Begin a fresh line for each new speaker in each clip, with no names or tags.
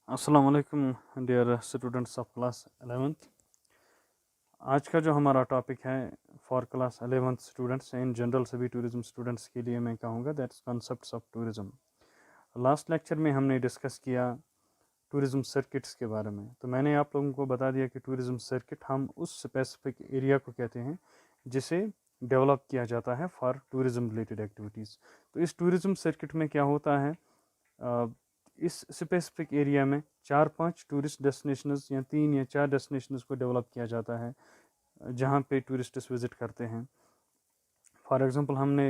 अस्सलाम वालेकुम dear students of class 11th। आज का जो हमारा टॉपिक है for class 11th students in general, सभी टूरिज्म स्टूडेंट्स के लिए मैं कहूँगा that's concepts of tourism. Last lecture में हमने डिस्कस किया टूरिज्म सर्किट्स के बारे में। तो मैंने आप लोगों को बता दिया कि टूरिज्म सर्किट हम उस स्पेसिफिक एरिया को कहते हैं जिसे डेवलप किया जाता है फॉर टूरिज्म रिलेटेड एक्टिविटीज़। तो इस टूरिज्म सर्किट में क्या होता है, इस स्पेसिफिक एरिया में 4-5 टूरिस्ट डेस्टिनेशंस या 3 या 4 डेस्टिनेशंस को डेवलप किया जाता है जहाँ पे टूरिस्ट्स विज़िट करते हैं। फॉर एग्जांपल हमने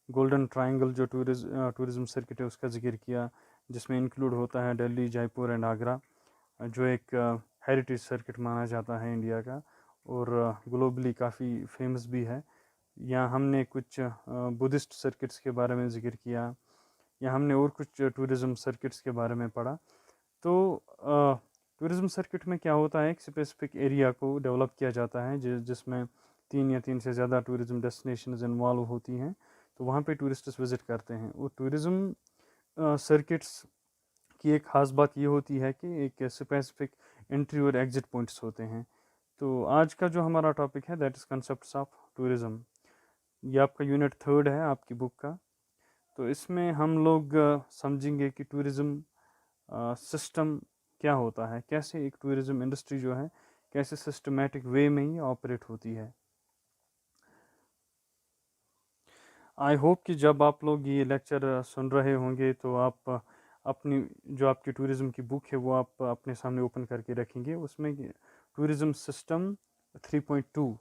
गोल्डन ट्रायंगल जो टूरिज्म सर्किट है उसका जिक्र किया, जिसमें इंक्लूड होता है दिल्ली, जयपुर एंड आगरा, जो एक हेरिटेज सर्किट माना जाता है इंडिया का और ग्लोबली काफ़ी फेमस भी है। या हमने कुछ बुद्धिस्ट सर्किट्स के बारे में जिक्र किया, या हमने और कुछ टूरिज़म सर्किट्स के बारे में पढ़ा। तो टूरिज़म सर्किट में क्या होता है, एक स्पेसिफिक एरिया को डेवलप किया जाता है जिसमें 3 या 3 से ज़्यादा टूरिज़म डेस्टिनेशंस इन्वॉल्व होती हैं। तो वहाँ पे टूरिस्ट्स विज़िट करते हैं। और टूरिज़म सर्किट्स की एक ख़ास बात ये होती है कि एक स्पेसिफिक एंट्री और एग्ज़िट पॉइंट्स होते हैं। तो आज का जो हमारा टॉपिक है that is concepts of tourism. ये आपका यूनिट 3 है आपकी बुक का। तो इसमें हम लोग समझेंगे कि टूरिज़म सिस्टम क्या होता है, कैसे एक टूरिज़म इंडस्ट्री जो है कैसे सिस्टमेटिक वे में ही ऑपरेट होती है। आई होप कि जब आप लोग ये लेक्चर सुन रहे होंगे तो आप अपनी जो आपकी टूरिज़म की बुक है वो आप अपने सामने ओपन करके रखेंगे। उसमें टूरिज़म सिस्टम 3.2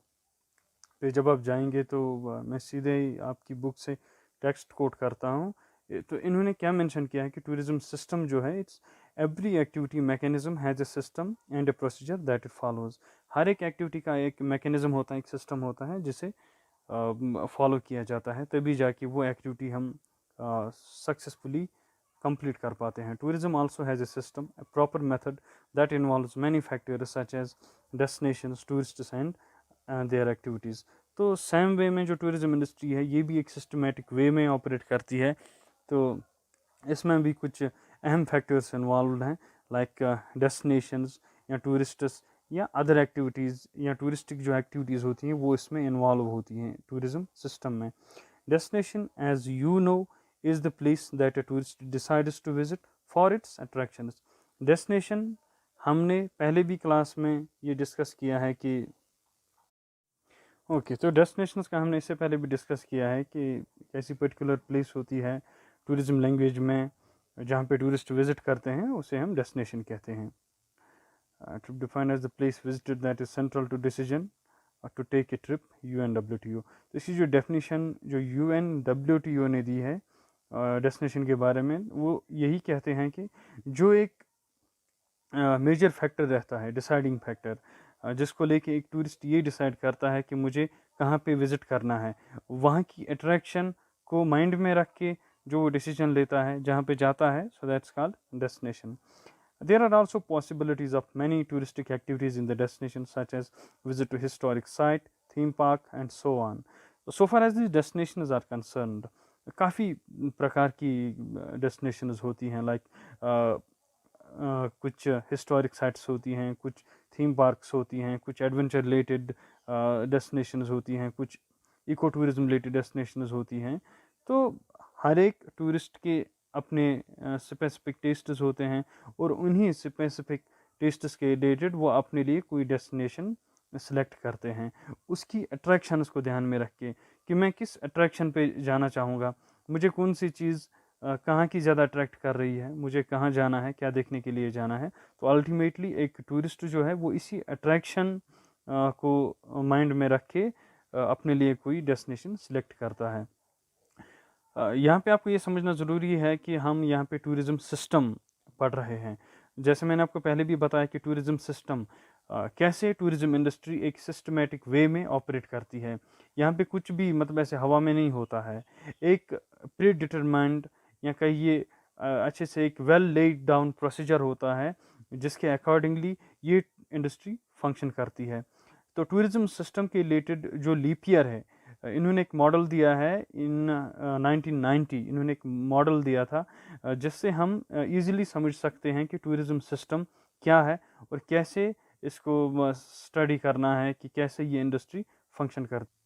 पे जब आप जाएंगे तो मैं सीधे ही आपकी बुक से टेक्स्ट कोट करता हूँ। तो इन्होंने क्या मेंशन किया है कि टूरिज़म सिस्टम जो है it's every activity mechanism has a system and a procedure that it follows. हर एक एक्टिविटी का एक मैकेनिज्म होता है, एक सिस्टम होता है जिसे फॉलो किया जाता है, तभी जाके वो एक्टिविटी हम सक्सेसफुली कंप्लीट कर पाते हैं। Tourism also has a system, a proper method that involves many factors such as destinations, tourists and their activities. तो सेम वे में जो टूरिज्म इंडस्ट्री है ये भी एक सिस्टमेटिक वे में ऑपरेट करती है। तो इसमें भी कुछ अहम फैक्टर्स इन्वॉल्व हैं, लाइक डेस्टिनेशंस या टूरिस्ट्स या अदर एक्टिविटीज़ या टूरिस्टिक जो एक्टिविटीज़ होती हैं वो इसमें इन्वॉल्व होती हैं टूरिज्म सिस्टम में। Destination as you know is the place that a tourist decides to visit for its attractions. Destination हमने पहले भी क्लास में ये डिस्कस किया है कि तो डेस्टिनेशंस का हमने इससे पहले भी डिस्कस किया है कि ऐसी पर्टिकुलर प्लेस होती है टूरिज्म लैंग्वेज में जहाँ पे टूरिस्ट विजिट करते हैं, उसे हम डेस्टिनेशन कहते हैं। Trip defined as the place visited that is central to decision to take a trip UNWTO। तो इसकी जो डेफिनेशन जो UNWTO ने दी है डेस्टिनेशन के बारे में, वो यही कहते हैं कि जो एक मेजर फैक्टर रहता है, डिसाइडिंग फैक्टर, जिसको लेके एक टूरिस्ट ये डिसाइड करता है कि मुझे कहाँ पे विज़िट करना है, वहाँ की अट्रैक्शन को माइंड में रख के जो वो डिसीजन लेता है जहाँ पे जाता है, so that's called destination. There are also possibilities of many touristic activities in the destination, such as visit to historic site, theme park, and so on. So far as these destinations are concerned, काफ़ी प्रकार की destinations होती हैं, like कुछ historic sites होती हैं, कुछ theme parks होती हैं, कुछ एडवेंचर रिलेटेड डेस्टिनेशंस होती हैं, कुछ इको टूरिज्म रिलेटेड डेस्टिनेशंस होती हैं। तो हर एक टूरिस्ट के अपने स्पेसिफिक टेस्ट्स होते हैं और उन्हीं स्पेसिफिक टेस्ट्स के रिलेटेड वो अपने लिए कोई डेस्टिनेशन सेलेक्ट करते हैं, उसकी अट्रैक्शंस को ध्यान में रख के कि मैं किस अट्रैक्शन पे जाना चाहूँगा, मुझे कौन सी चीज़ कहाँ की ज़्यादा अट्रैक्ट कर रही है, मुझे कहाँ जाना है, क्या देखने के लिए जाना है। तो अल्टीमेटली एक टूरिस्ट जो है वो इसी अट्रैक्शन को माइंड में रख के अपने लिए कोई डेस्टिनेशन सिलेक्ट करता है। यहाँ पे आपको ये समझना ज़रूरी है कि हम यहाँ पे टूरिज़म सिस्टम पढ़ रहे हैं। जैसे मैंने आपको पहले भी बताया कि टूरिज़म सिस्टम कैसे टूरिज़म इंडस्ट्री एक सिस्टमेटिक वे में ऑपरेट करती है। यहाँ पे कुछ भी मतलब ऐसे हवा में नहीं होता है, एक प्री डिटरमाइंड या कहिए अच्छे से एक वेल लेड डाउन प्रोसीजर होता है जिसके अकॉर्डिंगली ये इंडस्ट्री फंक्शन करती है। तो टूरिज़म सिस्टम के रिलेटेड जो लीप ईयर है इन्होंने एक मॉडल दिया है इन 1990, इन्होंने एक मॉडल दिया था जिससे हम इजीली समझ सकते हैं कि टूरिज़्म सिस्टम क्या है और कैसे इसको स्टडी करना है कि कैसे ये इंडस्ट्री फंक्शन करती।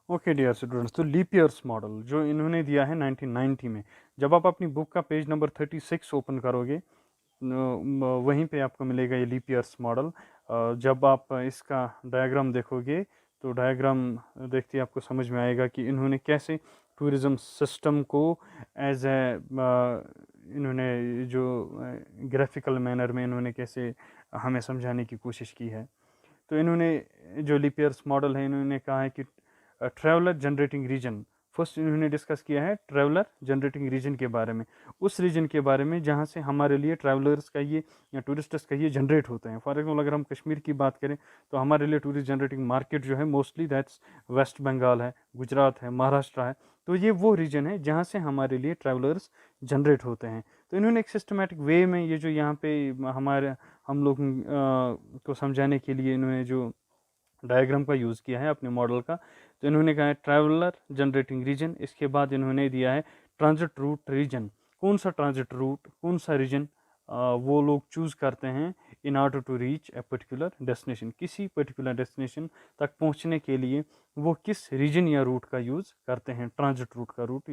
ओके डियर स्टूडेंट्स, तो लीप ईयर्स मॉडल जो इन्होंने दिया है 1990 में, जब आप अपनी बुक का पेज नंबर 36 ओपन करोगे वहीं पे आपको मिलेगा ये लीप ईयर्स मॉडल। जब आप इसका डायग्राम देखोगे तो डायग्राम देखते ही आपको समझ में आएगा कि इन्होंने कैसे टूरिज़्म सिस्टम को एज ए इन्होंने जो ग्राफिकल मैनर में इन्होंने कैसे हमें समझाने की कोशिश की है। तो इन्होंने जो लीप ईयर्स मॉडल है, इन्होंने कहा है कि ट्रैवलर जनरेटिंग रीजन, फर्स्ट इन्होंने डिस्कस किया है ट्रैवलर जनरेटिंग रीजन के बारे में, उस रीजन के बारे में जहाँ से हमारे लिए ट्रैवलर्स कहिए या टूरिस्ट्स कहिए जनरेट होते हैं। फॉर एग्जाम्पल अगर हम कश्मीर की बात करें तो हमारे लिए टूरिस्ट जनरेटिंग मार्केट जो है मोस्टली दैट्स वेस्ट बंगाल है, गुजरात है, महाराष्ट्र है। तो ये वो रीजन है जहाँ से हमारे लिए ट्रैवलर्स जनरेट होते हैं। तो इन्होंने एक सिस्टमेटिक वे में ये जो यहाँ पे हमारे हम लोग को समझाने के लिए इन्होंने जो डायग्राम का यूज़ किया है अपने मॉडल का, तो इन्होंने कहा है ट्रैवलर जनरेटिंग रीजन। इसके बाद इन्होंने दिया है ट्रांजिट रूट रीजन, कौन सा ट्रांजिट रूट, कौन सा रीजन वो लोग चूज़ करते हैं in order to reach a particular destination, किसी पर्टिकुलर डेस्टिनेशन तक पहुंचने के लिए वो किस रीजन या रूट का यूज़ करते हैं, ट्रांजिट रूट का रूट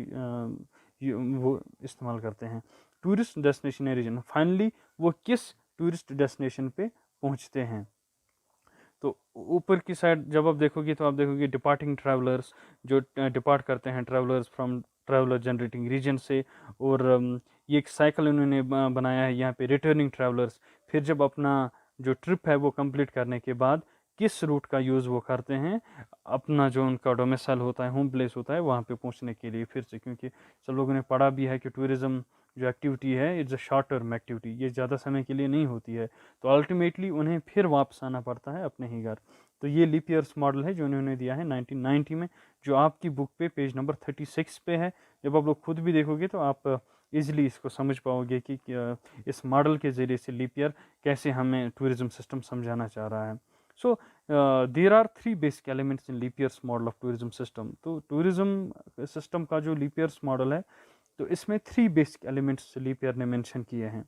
वो इस्तेमाल करते हैं। टूरिस्ट डेस्टिनेशन या रीजन, फाइनली वो किस टूरिस्ट डेस्टिनेशन पे पहुंचते हैं। तो ऊपर की साइड जब आप देखोगे तो आप देखोगे डिपार्टिंग ट्रैवलर्स, जो डिपार्ट करते हैं travellers from traveller generating region से, और ये एक साइकिल उन्होंने बनाया है यहाँ पे रिटर्निंग ट्रैवलर्स, फिर जब अपना जो ट्रिप है वो कंप्लीट करने के बाद किस रूट का यूज़ वो करते हैं अपना जो उनका डोमिसाइल होता है, होम प्लेस होता है, वहाँ पे पहुँचने के लिए फिर से, क्योंकि सब लोगों ने पढ़ा भी है कि टूरिज़्म जो एक्टिविटी है it's a short term activity, ये ज़्यादा समय के लिए नहीं होती है, तो अल्टीमेटली उन्हें फिर वापस आना पड़ता है अपने ही घर। तो ये लीप ईयर्स मॉडल है जो उन्होंने दिया है 1990 में, जो आपकी बुक पे पेज नंबर 36 पे है। जब आप लोग खुद भी देखोगे तो आप इजीली इसको समझ पाओगे कि इस मॉडल के ज़रिए से लीप ईयर कैसे हमें टूरिज़्म सिस्टम समझाना चाह रहा है। So there are 3 basic elements in Leiper's model of tourism system. तो टूरिज़्म सिस्टम का जो लीप ईयर्स मॉडल है तो इसमें 3 बेसिक एलिमेंट्स लीप ईयर ने मेंशन किए हैं।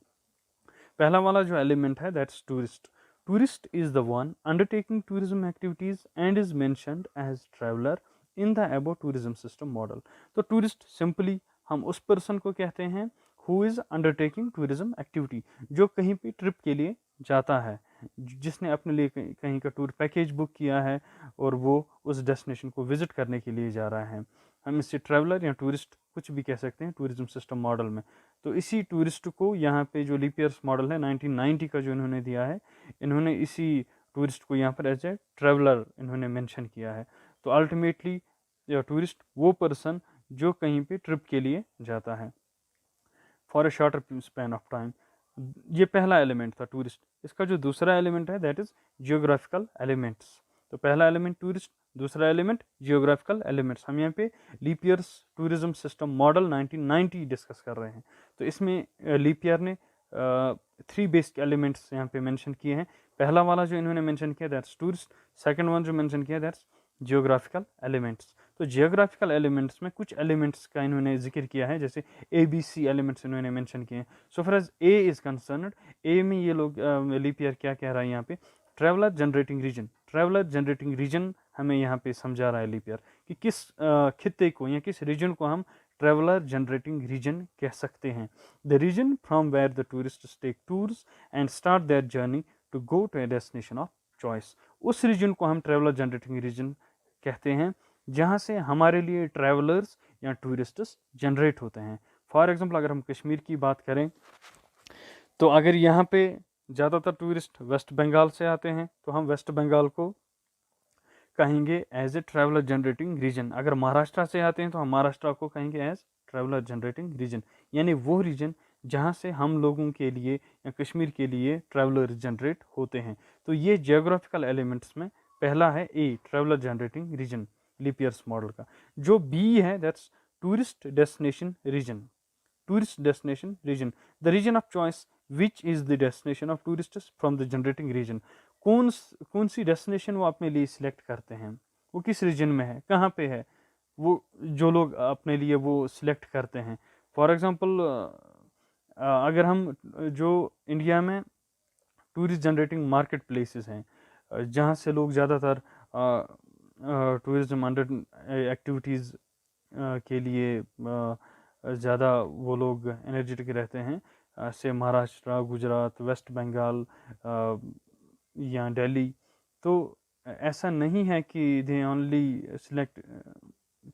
पहला वाला जो एलिमेंट है that's tourist. Tourist is the one undertaking tourism activities and is mentioned as traveller in the above tourism system model. तो टूरिस्ट सिंपली हम उस पर्सन को कहते हैं who is undertaking tourism activity, जो कहीं पे ट्रिप के लिए जाता है, जिसने अपने लिए कहीं का टूर पैकेज बुक किया है और वो उस डेस्टिनेशन को विजिट करने के लिए जा रहा है। हम इससे ट्रैवलर या टूरिस्ट कुछ भी कह सकते हैं टूरिज्म सिस्टम मॉडल में। तो इसी टूरिस्ट को यहाँ पे जो लीप ईयर्स मॉडल है 1990 का जो इन्होंने दिया है, इन्होंने इसी टूरिस्ट को यहाँ पर एज ए ट्रैवलर इन्होंने मेंशन किया है। तो अल्टीमेटली टूरिस्ट वो पर्सन जो कहीं पे ट्रिप के लिए जाता है for a shorter span of time. ये पहला एलिमेंट था टूरिस्ट। इसका जो दूसरा एलिमेंट है दैट इज जियोग्राफिकल एलिमेंट्स। तो पहला एलिमेंट टूरिस्ट, दूसरा एलिमेंट जियोग्राफिकल एलिमेंट्स। हम यहाँ पे Leiper's tourism system model 1990 discuss कर रहे हैं। तो इसमें लीप ईयर ने 3 बेसिक एलिमेंट्स यहाँ पे मेंशन किए हैं। पहला वाला जो इन्होंने मेंशन किया दैट्स टूरिस्ट, सेकंड वन जो मेंशन किया दैट्स जियोग्राफिकल एलिमेंट्स। तो जियोग्राफिकल एलिमेंट्स में कुछ एलिमेंट्स का इन्होंने जिक्र किया है, जैसे ABC एलिमेंट्स इन्होंने मेंशन किए हैं। So far as A is concerned, A में ये लोग लीप ईयर क्या कह रहा है यहाँ पे, traveller generating region. Traveller generating region हमें यहाँ पे समझा रहा है लीप ईयर कि किस खित्ते को या किस रीजन को हम ट्रैवलर जनरेटिंग रीजन कह सकते हैं। The region from where the tourist take tours and start their journey to go to a destination of choice. उस रीजन को हम ट्रैवलर जनरेटिंग रीजन कहते हैं जहाँ से हमारे लिए ट्रैवलर्स या टूरिस्ट्स जनरेट होते हैं। फॉर एग्जांपल अगर हम कश्मीर की बात करें तो अगर यहाँ पे ज़्यादातर टूरिस्ट वेस्ट बंगाल से आते हैं तो हम वेस्ट बंगाल को कहेंगे as a traveller generating region. अगर महाराष्ट्र से आते हैं तो हम महाराष्ट्र को कहेंगे एज ट्रैवलर जनरेटिंग रीजन, यानी वो रीजन जहाँ से हम लोगों के लिए या कश्मीर के लिए ट्रैवलर जनरेट होते हैं। तो ये जियोग्राफिकल एलिमेंट्स में पहला है A, traveller generating region Leiper's model का। जो बी है that's tourist destination region. Tourist destination region, the region of choice which is the destination of tourist from the generating region. कौन सी destination वो अपने लिए सिलेक्ट करते हैं, वो किस रीजन में है, कहाँ पे है, वो जो लोग अपने लिए वो सिलेक्ट करते हैं। फॉर एग्ज़ाम्पल अगर हम जो इंडिया में टूरिस्ट जनरेटिंग मार्केट प्लेसेस हैं, जहाँ से लोग ज़्यादातर टूरिज़्म अंडर एक्टिविटीज़ के लिए ज़्यादा वो लोग एनर्जेटिक रहते हैं, से महाराष्ट्र, गुजरात, वेस्ट बंगाल या दिल्ली। तो ऐसा नहीं है कि they only select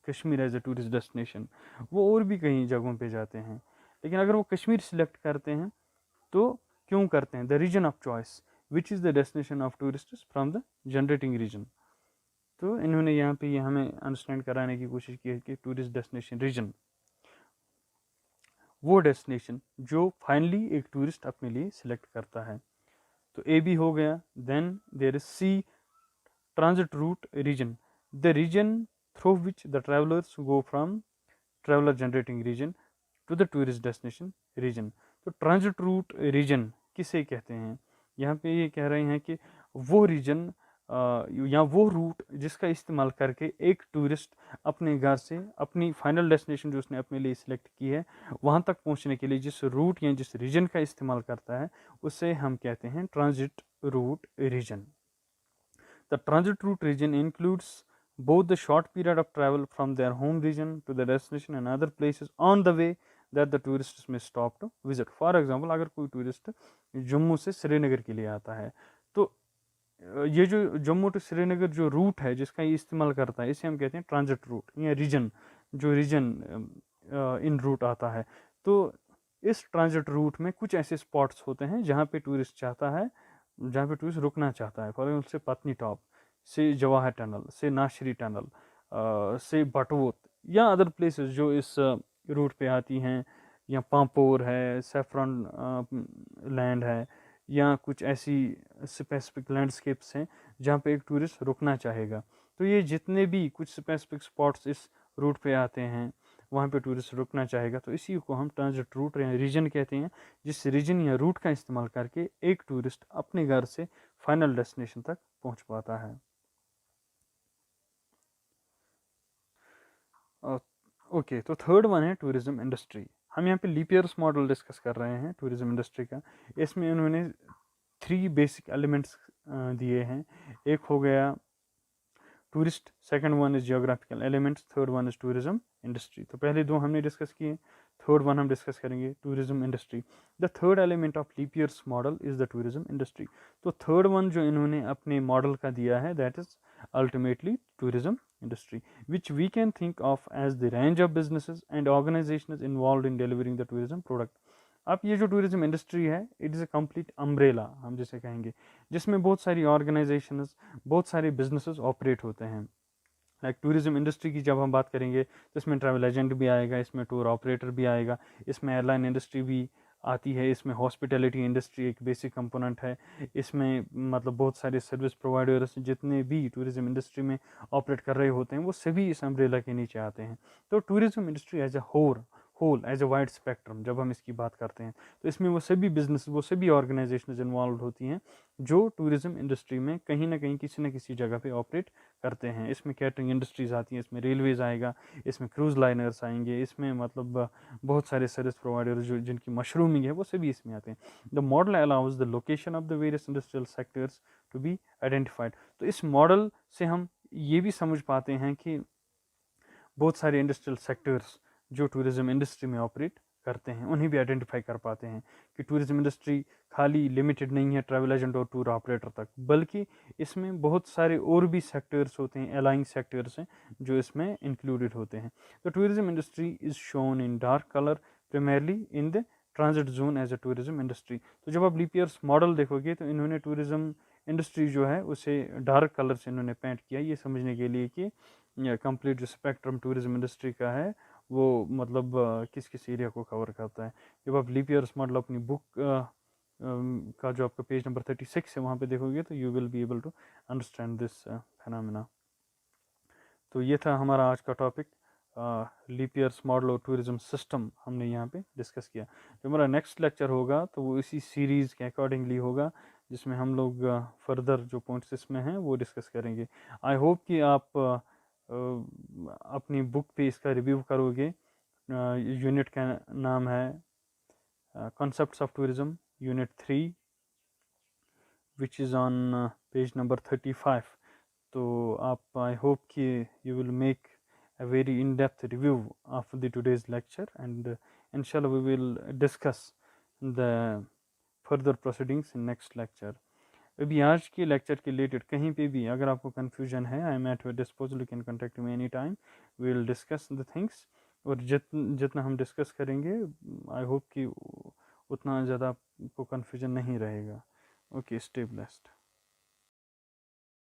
Kashmir as a tourist destination, वो और भी कई जगहों पे जाते हैं। लेकिन अगर वो कश्मीर सिलेक्ट करते हैं तो क्यों करते हैं? The region of choice which is the destination of tourist from the generating region. तो इन्होंने यहाँ पे ये हमें अंडरस्टैंड कराने की कोशिश की है कि टूरिस्ट डेस्टिनेशन रीजन वो डेस्टिनेशन जो फाइनली एक टूरिस्ट अपने लिए सिलेक्ट करता है। तो ए बी हो गया। Then there is C, transit route region, the region through which the travellers go from traveller generating region to the tourist destination region. तो ट्रांजिट रूट रीजन किसे कहते हैं? यहाँ पे ये कह रहे हैं कि वो रीजन या वो रूट जिसका इस्तेमाल करके एक टूरिस्ट अपने घर से अपनी फाइनल डेस्टिनेशन जो उसने अपने लिए सिलेक्ट की है वहाँ तक पहुँचने के लिए जिस रूट या जिस रीजन का इस्तेमाल करता है उसे हम कहते हैं transit route region. The transit route region includes both the short period of travel from their home region to the destination and other places on the way that the tourists may stop to visit. For example, अगर कोई tourist Jammu से श्रीनगर के लिए आता है तो ये जो जम्मू टू श्रीनगर जो रूट है जिसका ये इस्तेमाल करता है इसे हम कहते हैं ट्रांजिट रूट या रीजन, जो रीजन इन रूट आता है। तो इस ट्रांजिट रूट में कुछ ऐसे स्पॉट्स होते हैं जहाँ पे टूरिस्ट चाहता है, जहाँ पे टूरिस्ट रुकना चाहता है। फॉर एग्जाम्पल से पत्नी टॉप, से जवाहर टनल, से नाशरी टनल, से बटवोत या अदर प्लेसेस जो इस रूट पे आती हैं, या पांपोर है, सेफ्रॉन लैंड है, या कुछ ऐसी स्पेसिफिक लैंडस्केप्स हैं जहाँ पे एक टूरिस्ट रुकना चाहेगा। तो ये जितने भी कुछ स्पेसिफिक स्पॉट्स इस रूट पे आते हैं वहाँ पे टूरिस्ट रुकना चाहेगा, तो इसी को हम ट्रांजिट रूट या रीजन कहते हैं, जिस रीजन या रूट का इस्तेमाल करके एक टूरिस्ट अपने घर से फाइनल डेस्टिनेशन तक पहुँच पाता है। ओके, तो थर्ड वन है टूरिज्म इंडस्ट्री। हम यहाँ पे लीप ईयर्स मॉडल डिस्कस कर रहे हैं टूरिज्म इंडस्ट्री का। इसमें उन्होंने 3 बेसिक एलिमेंट्स दिए हैं। एक हो गया tourist, second one is geographical elements, third one is tourism industry. तो पहले दो हमने डिस्कस किए, थर्ड वन हम डिस्कस करेंगे tourism industry. The third element of Leiper's model is the tourism industry. तो थर्ड वन जो इन्होंने अपने मॉडल का दिया है that is ultimately tourism industry, which we can think of as the range of businesses and organizations involved in delivering the tourism product. अब ये जो टूरिज्म इंडस्ट्री है it is a complete umbrella हम जिसे कहेंगे, जिसमें बहुत सारी ऑर्गेनाइजेशंस, बहुत सारे बिजनेसेस ऑपरेट होते हैं। लाइक टूरिज्म इंडस्ट्री की जब हम बात करेंगे तो इसमें ट्रैवल एजेंट भी आएगा, इसमें टूर ऑपरेटर भी आएगा, इसमें एयरलाइन इंडस्ट्री भी आती है, इसमें हॉस्पिटैलिटी इंडस्ट्री एक बेसिक कंपोनेंट है, इसमें मतलब बहुत सारे सर्विस प्रोवाइडर्स जितने भी टूरिज्म इंडस्ट्री में ऑपरेट कर रहे होते हैं वो सभी इस अम्ब्रेला के नीचे आते हैं। तो tourism industry as a whole as a wide spectrum जब हम इसकी बात करते हैं तो इसमें वो सभी बिजनेस, वो सभी ऑर्गेनाइजेशन इन्वॉल्व होती हैं जो टूरिज्म इंडस्ट्री में कहीं ना कहीं किसी न किसी जगह पे ऑपरेट करते हैं। इसमें कैटरिंग इंडस्ट्रीज आती हैं, इसमें रेलवेज आएगा, इसमें क्रूज लाइनर्स आएंगे, इसमें मतलब बहुत सारे सर्विस प्रोवाइडर जो जिनकी मशरूमिंग है वो सभी इसमें आते हैं। The model allows the location of the various industrial sectors to be identified. तो इस मॉडल से हम ये भी समझ पाते हैं कि बहुत सारे इंडस्ट्रियल सेक्टर्स जो टूरिज्म इंडस्ट्री में ऑपरेट करते हैं उन्हें भी आइडेंटिफाई कर पाते हैं कि टूरिज्म इंडस्ट्री खाली लिमिटेड नहीं है ट्रैवल एजेंट और टूर ऑपरेटर तक, बल्कि इसमें बहुत सारे और भी सेक्टर्स होते हैं, अलाइंग सेक्टर्स हैं जो इसमें इंक्लूडेड होते हैं। तो tourism industry is shown in dark colour primarily in the transit zone as a tourism industry. तो जब आप लीप ईयर्स मॉडल देखोगे तो इन्होंने टूरिज्म इंडस्ट्री जो है उसे डार्क कलर से इन्होंने पेंट किया, ये समझने के लिए कि कंप्लीट जो स्पेक्ट्रम टूरिज्म इंडस्ट्री का है वो मतलब किस किस एरिया को कवर करता है। जब आप लीप ईयर्स मॉडल अपनी बुक का जो आपका पेज नंबर 36 है वहाँ पे देखोगे तो you will be able to understand this phenomena. तो ये था हमारा आज का टॉपिक, लीप ईयर्स मॉडल और टूरिज्म सिस्टम हमने यहाँ पे डिस्कस किया। जो हमारा नेक्स्ट लेक्चर होगा तो वो इसी सीरीज़ के अकॉर्डिंगली होगा, जिसमें हम लोग फर्दर जो पॉइंट्स इसमें हैं वो डिस्कस करेंगे। आई होप कि आप अपनी बुक पे इसका रिव्यू करोगे। यूनिट का नाम है concepts of tourism, unit 3, which is on page number 35। तो आप आई होप कि you will make a very in-depth review of the today's lecture, and inshallah we will discuss the further proceedings in next lecture. अभी आज के lecture के related कहीं पे भी अगर आपको कन्फ्यूजन है, I am at your disposal, you can contact me any time, we will discuss the things. और जितना हम डिस्कस करेंगे आई होप कि उतना ज़्यादा आपको कन्फ्यूजन नहीं रहेगा। Okay, stay blessed.